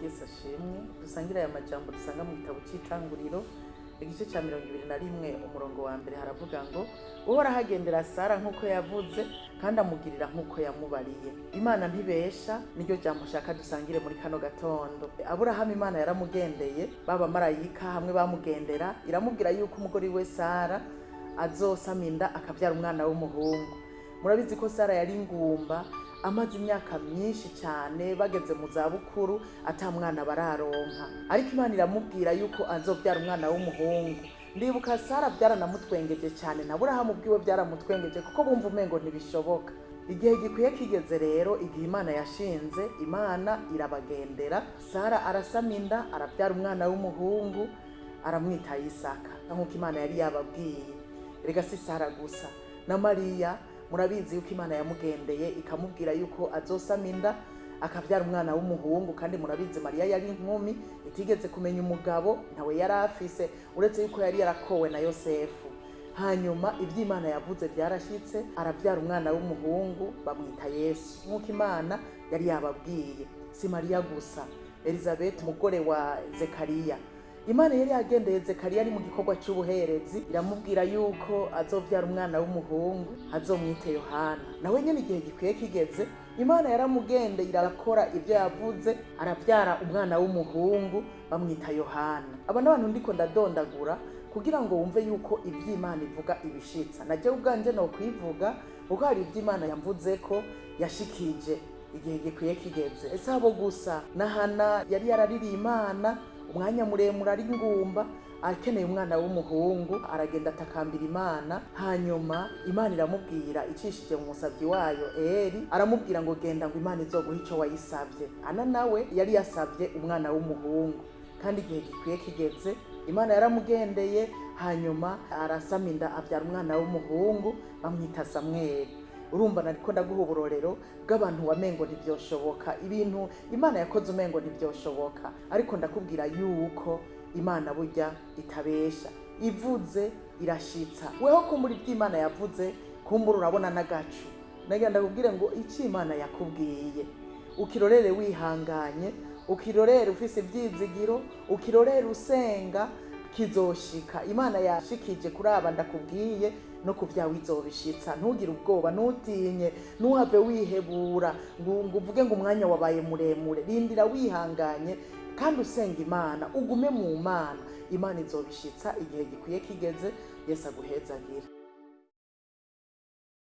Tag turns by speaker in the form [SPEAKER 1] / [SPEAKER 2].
[SPEAKER 1] Yesu ashimwe. Dusangira aya majambo dusanga mu gitabo cy'Itanguriro igice cya 21 umurongo wa mbere haravuga ngo uhoraho agendera Sara nk'uko yavuze kandi amugirira nk'uko yamubariye. Imana ntibesha, niryo jambo shaka dusangire muri kano gatondo. Aburahamu Imana yaramugendeye, baba marayika hamwe bamugendera, iramubwira yuko umugore we Sara azosama inda akabyara umwana w'umuhungu. Murabizi ko Sara yari ingumba, amaze imyaka myinshi cyane, bageze mu zabukuru ata mwana bararonka, ariko Imana iramubwira yuko azobyara umwana w'umuhungu. Ndibuka Sara byaranamutwengeje cyane, na Aburahamu bwiwe byaramutwengeje kuko bumva umengo ntibishoboka. Igihe gikwiye kigeze rero, igihe Imana yashinze, Imana irabagendera, Sara arasama inda arabyara umwana w'umuhungu, aramwita Isaka nk'uko Imana yari yababwiye. Erega si Sara gusa, na Mariya murabizi yuko Imana yamugendeye ikamubwira yuko azosama inda akabyara umwana w'umuhungu, kandi murabizi Mariya yari inkumi itigeze kumenya umugabo, ntawe yari afise uretse yuko yari yarakowe na Yosefu. Hanyuma iby'Imana yavuze byarashitse, arabyara umwana w'umuhungu bamwita Yesu nk'uko Imana yari yababwiye. Si Mariya gusa, Elizabeth umugore wa Zekariya, Imana yari yagendeye Zekariya ari mu gikorwa cy'ubuherezi, iramubwira yuko azobyara umwana w'umuhungu azomwite Yohana. Nawe nyene igihe gikwiye kigeze, Imana yaramugendeye irakora ibyo yavuze, arabyara umwana w'umuhungu bamwita Yohana. Aba n'abantu ndiko ndadondagura kugira ngo wumve yuko iby'Imana ivuga ibishitsa. Naje ubwanje no kwivuga kuko hari iby'Imana yamvuze ko yashikije igihe gikwiye kigeze. Ese abo gusa, na Hana yari yaraririye Imana umwanya muremure ari ingumba, akeneye umwana w'umuhungu, aragenda atakambira Imana. Hanyuma Imana iramubwira icishije mu musavyi wayo Eli, aramubwira ngo genda ngo Imana izoguha ico wayisavye. Ana nawe yari yasavye umwana w'umuhungu, kandi igihe gikwiye kigeze Imana yaramugendeye, hanyuma arasama inda abyara umwana w'umuhungu bamwita Samweli. Urumva nariko ndaguha uburorero bw'abantu wamengo ntivyoshoboka, ibintu Imana yakoze umengo ntivyoshoboka, ariko ndakubwira yuko Imana burya itabesha, ivuze irashitsa. Weho kumbura iby'Imana yavuze, kumbura urabona n'agacu. Nagira ndakubwire ngo iki Imana yakubwiye ukirorere wihanganye, ukirorere ufise ivyizigiro, ukirorere usenga, kizoshika. Imana yashikije kuri aba ndakubwiye, no kuvyawe izobishitsa. Ntugire ubwoba, ntutinye, ntuhave wihebura ngo uvuge ngo umwanya wabaye muremure. Rindira wihanganye kandi usenga Imana, ugume mu Mana. Imana izobishitsa igihe gikwiye kigeze. Yesu aguhezagire.